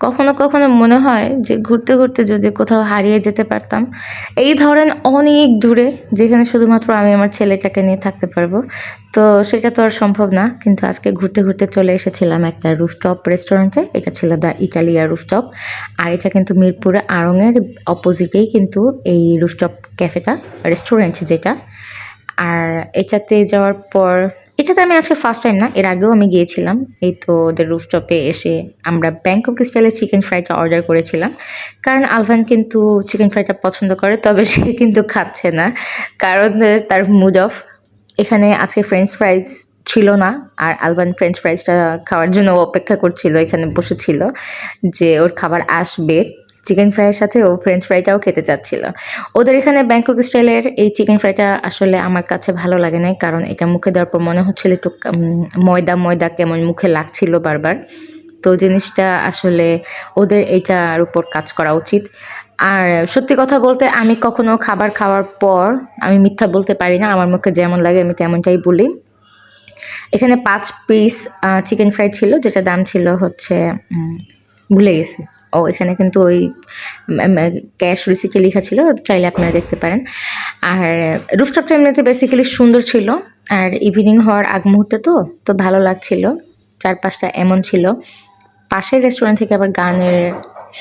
কখনো কখনো মনে হয় যে ঘুরতে ঘুরতে যদি কোথাও হারিয়ে যেতে পারতাম, এই ধরেন অনেক দূরে, যেখানে শুধুমাত্র আমি আমার ছেলেটাকে নিয়ে থাকতে পারবো। তো সেটা তো আর সম্ভব না, কিন্তু আজকে ঘুরতে ঘুরতে চলে এসেছিলাম একটা রুফটপ রেস্টুরেন্টে। এটা ছিল দ্য ইটালিয়া রুফটপ, আর এটা কিন্তু মিরপুরে আড়ংয়ের অপোজিটেই কিন্তু এই রুফটপ ক্যাফেটা, রেস্টুরেন্ট যেটা। আর এটাতে যাওয়ার পর, এটাতে আমি আজকে ফার্স্ট টাইম না, এর আগেও আমি গিয়েছিলাম। এই তো ওদের রুফটপে এসে আমরা ব্যাংকক স্টাইলের চিকেন ফ্রাইটা অর্ডার করেছিলাম, কারণ আলভান কিন্তু চিকেন ফ্রাইটা পছন্দ করে, তবে সে কিন্তু খাচ্ছে না, কারণ তার মুড অফ। এখানে আজকে ফ্রেঞ্চ ফ্রাইজ ছিল না, আর আলবান ফ্রেঞ্চ ফ্রাইজটা খাওয়ার জন্য অপেক্ষা করছিল, এখানে বসেছিল যে ওর খাবার আসবে। চিকেন ফ্রাইয়ের সাথে ও ফ্রেঞ্চ ফ্রাইটাও খেতে চাচ্ছিল। ওদের এখানে ব্যাংকক স্টাইলের এই চিকেন ফ্রাইটা আসলে আমার কাছে ভালো লাগে না, কারণ এটা মুখে দেওয়ার পর মনে হচ্ছিল একটু ময়দা ময়দা কেমন মুখে লাগছিল বারবার। তো জিনিসটা আসলে ওদের এইটার উপর কাজ করা উচিত। আর সত্যি কথা বলতে, আমি কখনো খাবার খাওয়ার পর আমি মিথ্যা বলতে পারি না, আমার মুখে যেমন লাগে আমি তেমনটাই বলি। এখানে 5 পিস চিকেন ফ্রাই ছিল, যেটা দাম ছিল হচ্ছে ভুলে গেছি। ও এখানে কিন্তু ওই ক্যাশ রিসিটে লেখা ছিল, চাইলে আপনারা দেখতে পারেন। আর রুফটপটা এমনিতে বেসিক্যালি সুন্দর ছিল, আর ইভিনিং হওয়ার আগ মুহূর্তে তো ভালো লাগছিল। চারপাশটা এমন ছিল, পাশের রেস্টুরেন্ট থেকে আবার গানের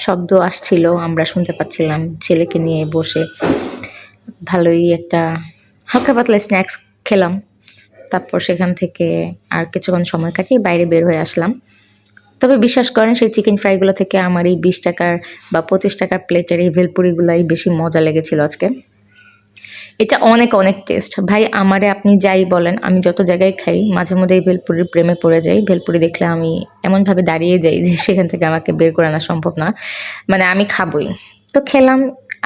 শব্দ আসছিল, আমরা শুনতে পাচ্ছিলাম। ছেলেকে নিয়ে বসে ভালোই একটা হালকা পাতলা স্ন্যাক্স খেলাম। তারপর সেখান থেকে আর কিছুক্ষণ সময় কাটিয়ে বাইরে বের হয়ে আসলাম। তবে বিশ্বাস করেন, সেই চিকেন ফ্রাইগুলো থেকে আমার এই 20 টাকার বা 25 টাকার প্লেটের এই ভেলপুরিগুলাই বেশি মজা লেগেছিল আজকে। এটা অনেক অনেক টেস্ট ভাই। আমারে আপনি যাই বলেন, আমি যত জায়গায় খাই মাঝে মধ্যে এই ভেলপুরির প্রেমে পড়ে যাই। ভেলপুরি দেখলে আমি এমনভাবে দাঁড়িয়ে যাই যে সেখান থেকে আমাকে বের করে আনা সম্ভব না, মানে আমি খাবই। তো খেলাম,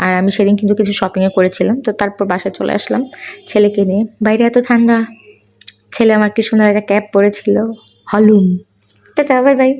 আর আমি সেদিন কিন্তু কিছু শপিংও করেছিলাম। তো তারপর বাসায় চলে আসলাম ছেলেকে নিয়ে। বাইরে এত ঠান্ডা, ছেলে আমার কি সুন্দর একটা ক্যাপ পরেছিল, হলুম। Tata, bye bye.